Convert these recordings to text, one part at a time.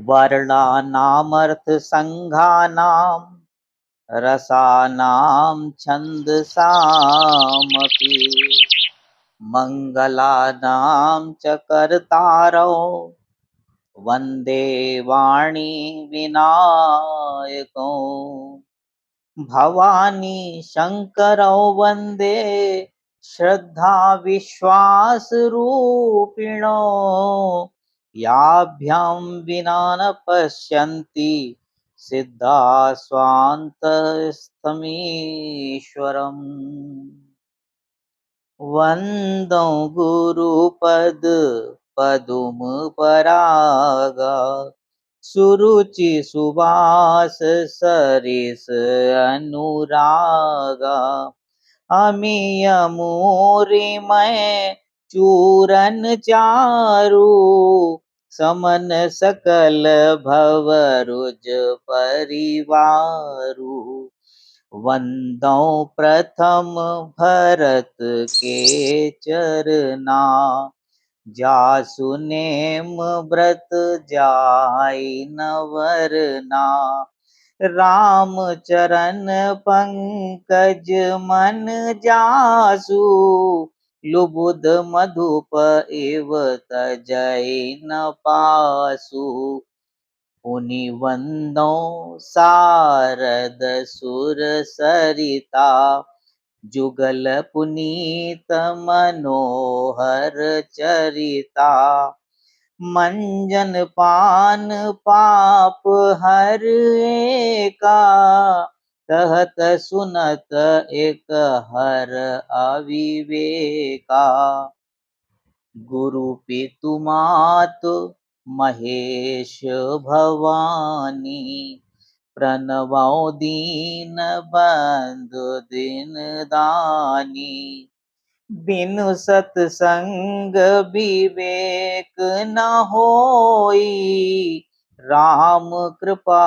वर्णानामर्थसङ्घानां रसानां छन्दसामपि मङ्गलानां च कर्तारौ वन्दे वाणी विनायकौ भवानी शङ्करौ वन्दे श्रद्धा विश्वासरूपिणो याभ्यां विना न पश्यन्ति सिद्धा स्वान्तस्थमीश्वरम् वन्दौ गुरुपद पदुम परागा सुरुचि सुवास सरिस अनुरागा अमीय मूरि मैं चूरन चारु समन सकल भवरुज परिवारु वंदौ प्रथम भरत के चरना जासु नेम व्रत जाई न वरना राम चरण पंकज मन जासु लुबुध मधुप एव तजै न पासु पुनि वंदौ सारद सुर सरिता जुगल पुनीत मनोहर चरिता मंजन पान पाप हर एका कहत सुनत एक हर अविवेका गुरु पितु मातु महेश भवानी प्रणवौ दीन बंधु दिन दानी बिनु सतसंग विवेक न होई राम कृपा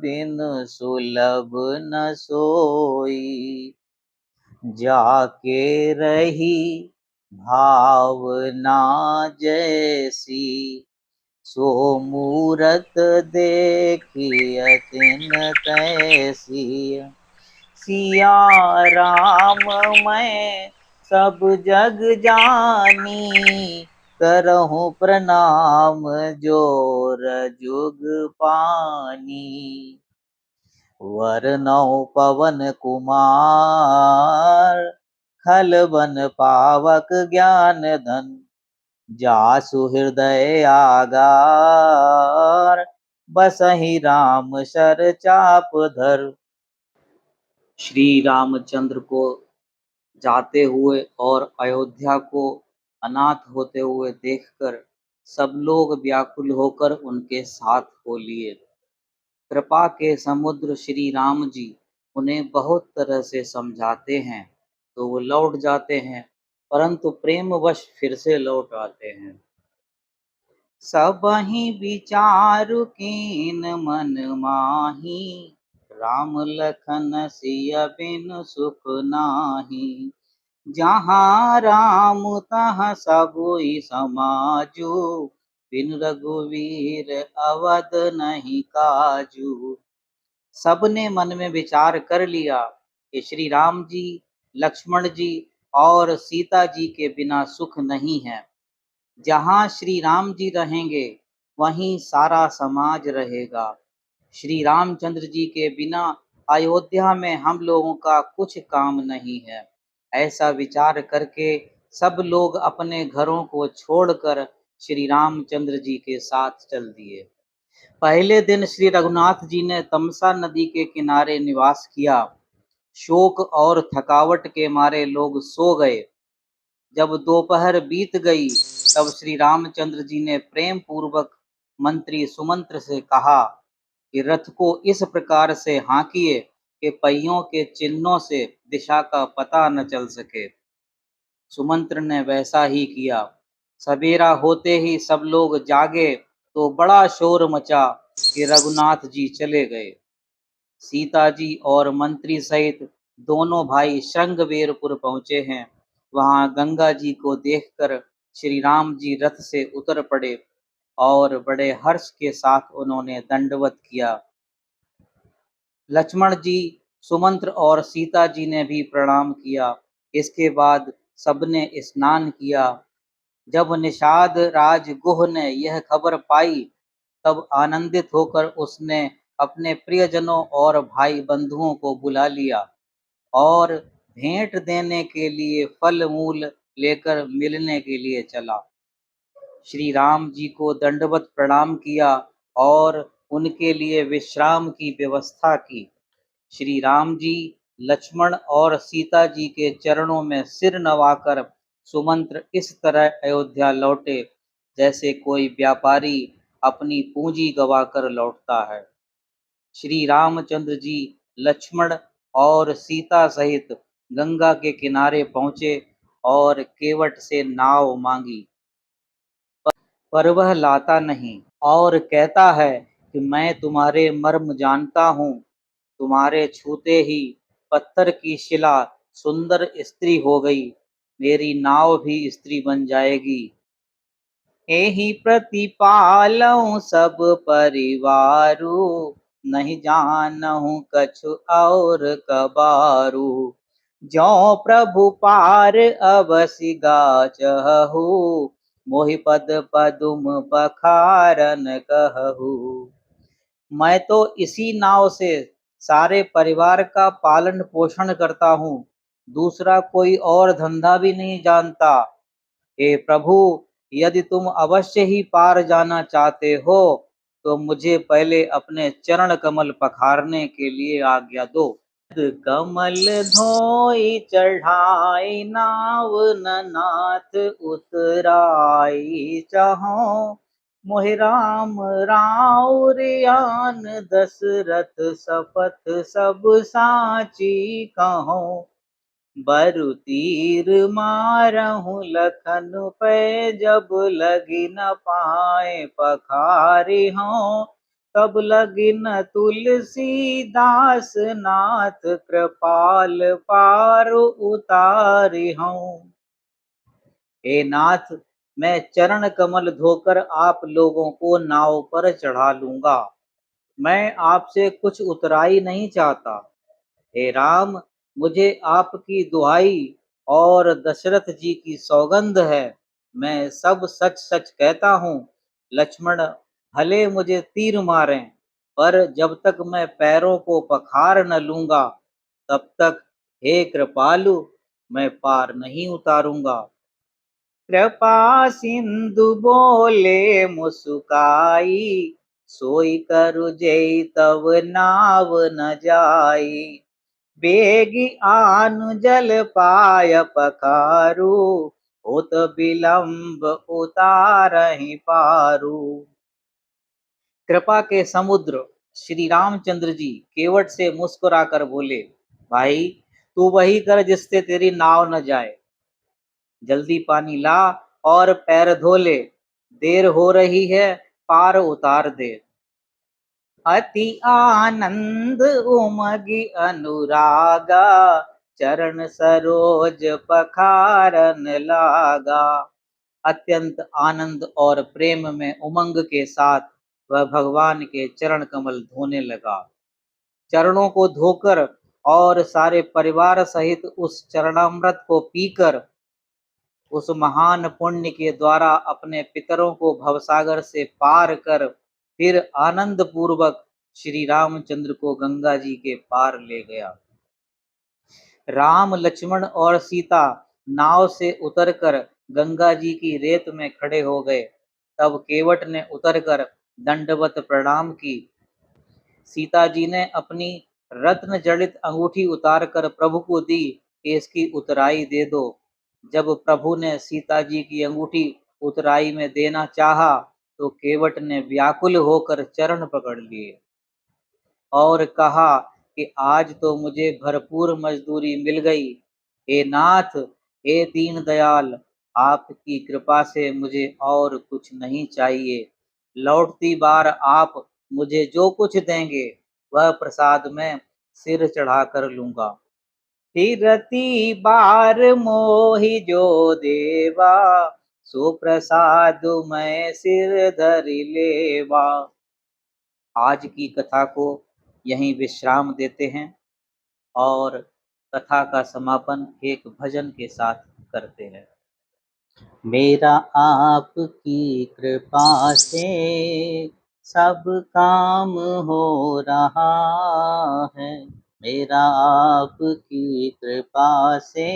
बिनु सुलभ न सोई जाके रही भावना जैसी सो मूरत देखिय तिन तैसी सिया राम मैं सब जग जानी करहूँ प्रणाम जोर जुग पानी वरनौ पवन कुमार खलवन पावक ज्ञान धन जासु हृदय आगार बसहि राम शर चाप धर। श्री रामचंद्र को जाते हुए और अयोध्या को अनाथ होते हुए देखकर सब लोग व्याकुल होकर उनके साथ हो लिए। कृपा के समुद्र श्री राम जी उन्हें बहुत तरह से समझाते हैं तो वो लौट जाते हैं, परंतु प्रेमवश फिर से लौट आते हैं। सबहि विचारु कीन मन माही राम लखन सिय बिनु सुख नाही जहाँ राम तहाँ सबुई समाजू बिन रघुवीर अवध नहीं काजू। सबने मन में विचार कर लिया कि श्री राम जी, लक्ष्मण जी और सीता जी के बिना सुख नहीं है। जहाँ श्री राम जी रहेंगे वहीं सारा समाज रहेगा। श्री रामचंद्र जी के बिना अयोध्या में हम लोगों का कुछ काम नहीं है। ऐसा विचार करके सब लोग अपने घरों को छोड़कर श्री रामचंद्र जी के साथ चल दिए। पहले दिन श्री रघुनाथ जी ने तमसा नदी के किनारे निवास किया। शोक और थकावट के मारे लोग सो गए। जब दोपहर बीत गई तब श्री रामचंद्र जी ने प्रेम पूर्वक मंत्री सुमंत्र से कहा कि रथ को इस प्रकार से हाँकिए कि पहियों के चिन्हों से दिशा का पता न चल सके। सुमंत्र ने वैसा ही किया। सवेरा होते ही सब लोग जागे तो बड़ा शोर मचा कि रघुनाथ जी चले गए। सीता जी और मंत्री सहित दोनों भाई श्रृंगवेरपुर पहुंचे हैं। वहां गंगा जी को देखकर श्री राम जी रथ से उतर पड़े। और बड़े हर्ष के साथ उन्होंने दंडवत किया। लक्ष्मण जी, सुमंत्र और सीता जी ने भी प्रणाम किया। इसके बाद सबने स्नान किया। जब निषाद राज गुह ने यह खबर पाई, तब आनंदित होकर उसने अपने प्रियजनों और भाई बंधुओं को बुला लिया और भेंट देने के लिए फल मूल लेकर मिलने के लिए चला। श्री राम जी को दंडवत प्रणाम किया और उनके लिए विश्राम की व्यवस्था की। श्री राम जी लक्ष्मण और सीता जी के चरणों में सिर नवाकर सुमंत्र इस तरह अयोध्या लौटे जैसे कोई व्यापारी अपनी पूंजी गवाकर लौटता है। श्री रामचंद्र जी लक्ष्मण और सीता सहित गंगा के किनारे पहुंचे और केवट से नाव मांगी, पर वह लाता नहीं और कहता है कि मैं तुम्हारे मर्म जानता हूँ। तुम्हारे छूते ही पत्थर की शिला सुंदर स्त्री हो गई, मेरी नाव भी स्त्री बन जाएगी। एहि प्रतिपालऊं सब परिवारु, नहीं जानहु कछु और कबारू। ज्यों प्रभु पार अवसि गाचहु, मोहि पद पदुम पखारन कहू। मैं तो इसी नाव से सारे परिवार का पालन पोषण करता हूँ, दूसरा कोई और धंधा भी नहीं जानता। हे प्रभु, यदि तुम अवश्य ही पार जाना चाहते हो तो मुझे पहले अपने चरण कमल पखारने के लिए आज्ञा दो। कमल धोई चढ़ाई नाव न नाथ उतराई, चाहो मोहि राम राउरियान दशरथ सपथ सब साची कहो। बरु तीर मारहु लखन पे, जब लगी न पाए पखारी हों। तब लगी न तुलसीदास नाथ, कृपाल पार उतारी हों। हे नाथ, मैं चरण कमल धोकर आप लोगों को नाव पर चढ़ा लूंगा। मैं आपसे कुछ उतराई नहीं चाहता। हे राम, मुझे आपकी दुहाई और दशरथ जी की सौगंध है, मैं सब सच सच कहता हूँ। लक्ष्मण भले मुझे तीर मारें, पर जब तक मैं पैरों को पखार न लूंगा, तब तक हे कृपालु मैं पार नहीं उतारूंगा। कृपा सिंधु बोले मुस्काई, सोई करु जेई तब नाव न जाई। बेगी आनु जल पाय पखारू, होत विलंब उतारहि पारू। कृपा के समुद्र श्री रामचंद्र जी केवट से मुस्कुराकर बोले, भाई तू वही कर जिससे तेरी नाव न जाए। जल्दी पानी ला और पैर धो ले, देर हो रही है, पार उतार दे। अति आनंद उमगी अनुरागा, चरण सरोज पखारन लागा। अत्यंत आनंद और प्रेम में उमंग के साथ वह भगवान के चरण कमल धोने लगा। चरणों को धोकर और सारे परिवार सहित उस चरणामृत को पीकर उस महान पुण्य के द्वारा अपने पितरों को भवसागर से पार कर फिर आनंद पूर्वक श्री रामचंद्र को गंगा जी के पार ले गया। राम लक्ष्मण और सीता नाव से उतरकर गंगा जी की रेत में खड़े हो गए। तब केवट ने उतरकर दंडवत प्रणाम की। सीता जी ने अपनी रत्न जड़ित अंगूठी उतारकर प्रभु को दी कि इसकी उतराई दे दो। जब प्रभु ने सीता जी की अंगूठी उतराई में देना चाहा, तो केवट ने व्याकुल होकर चरण पकड़ लिए और कहा कि आज तो मुझे भरपूर मजदूरी मिल गई। हे नाथ, हे दीन दयाल, आपकी कृपा से मुझे और कुछ नहीं चाहिए। लौटती बार आप मुझे जो कुछ देंगे वह प्रसाद में सिर चढ़ा कर लूंगा। फिरती बार मोहि जो देवा, सो प्रसाद मैं सिर धरि लेवा। आज की कथा को यहीं विश्राम देते हैं और कथा का समापन एक भजन के साथ करते हैं। मेरा आपकी कृपा से सब काम हो रहा है। मेरा आपकी कृपा से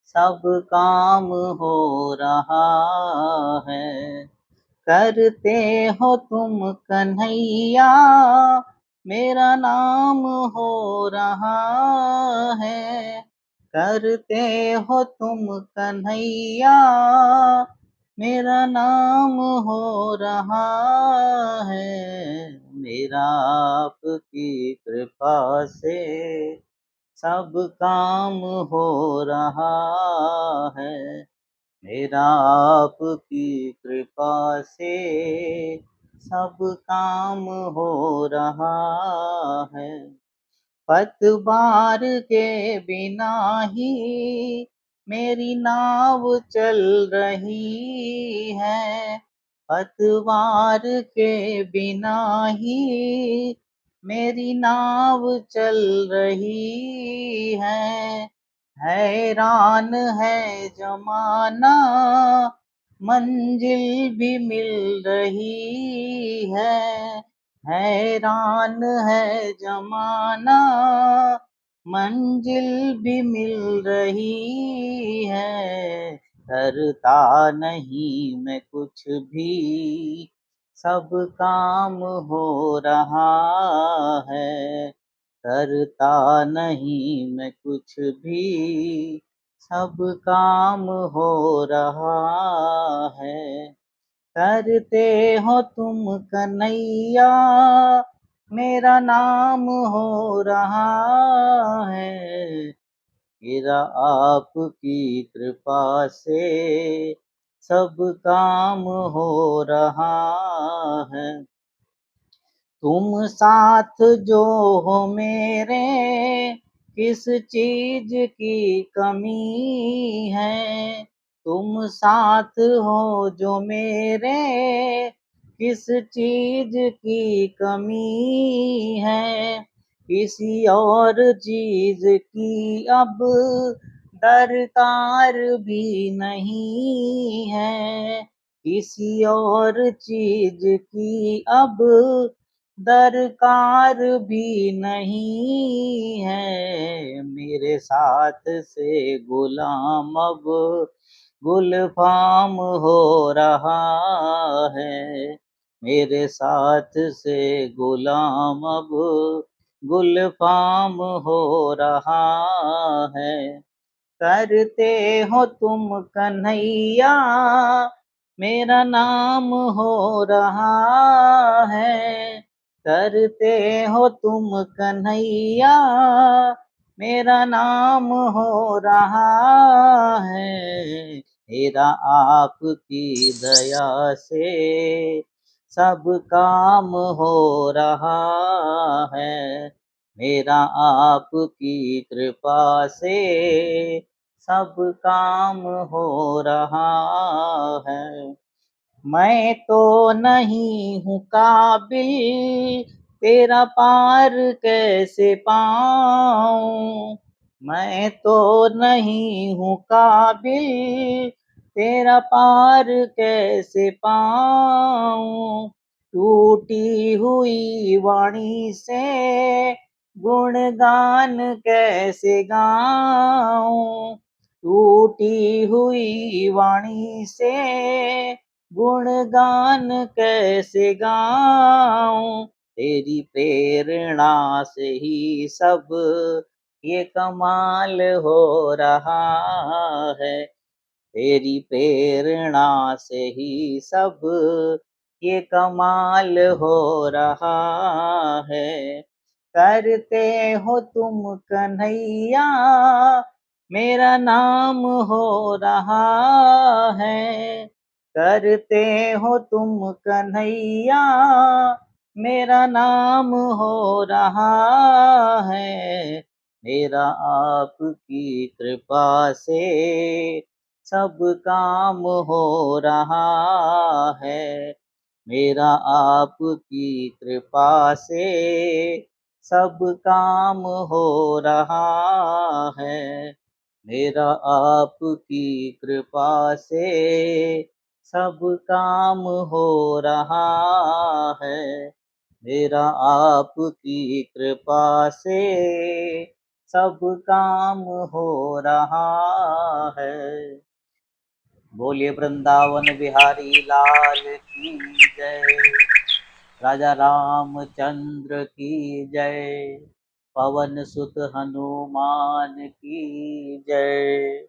सब काम हो रहा है। करते हो तुम कन्हैया मेरा नाम हो रहा है। करते हो तुम कन्हैया मेरा नाम हो रहा है। मेरा आपकी कृपा से सब काम हो रहा है। मेरा आपकी कृपा से सब काम हो रहा है। पतवार के बिना ही मेरी नाव चल रही है। पतवार के बिना ही मेरी नाव चल रही है। हैरान है जमाना मंजिल भी मिल रही है। हैरान है जमाना मंजिल भी मिल रही है। करता नहीं मैं कुछ भी सब काम हो रहा है। करता नहीं मैं कुछ भी सब काम हो रहा है। करते हो तुम कन्हैया मेरा नाम हो रहा है। मेरा आपकी कृपा से सब काम हो रहा है। तुम साथ जो हो मेरे किस चीज की कमी है। तुम साथ हो जो मेरे किस चीज की कमी है। किसी और चीज की अब दरकार भी नहीं है। किसी और चीज की अब दरकार भी नहीं है। मेरे साथ से गुलाम अब गुलफाम हो रहा है। मेरे साथ से गुलाम अब गुलफाम हो रहा है। करते हो तुम कन्हैया मेरा नाम हो रहा है। करते हो तुम कन्हैया मेरा नाम हो रहा है। मेरा आपकी दया से सब काम हो रहा है। मेरा आपकी कृपा से सब काम हो रहा है। मैं तो नहीं हूँ काबिल तेरा पार कैसे पाऊँ। मैं तो नहीं हूँ काबिल तेरा पार कैसे पाऊँ। टूटी हुई वाणी से गुणगान कैसे गाऊँ। टूटी हुई वाणी से गुणगान कैसे गाऊं। तेरी प्रेरणा से ही सब ये कमाल हो रहा है। तेरी प्रेरणा से ही सब ये कमाल हो रहा है। करते हो तुम कन्हैया मेरा नाम हो रहा है। करते हो तुम कन्हैया मेरा नाम हो रहा है। मेरा आपकी कृपा से सब काम हो रहा है। मेरा आपकी कृपा से सब काम हो रहा है। मेरा आपकी कृपा से सब काम हो रहा है। मेरा आपकी कृपा से सब काम हो रहा है। बोलिए वृंदावन बिहारी लाल की जय। राजा रामचंद्र की जय। पवन सुत हनुमान की जय।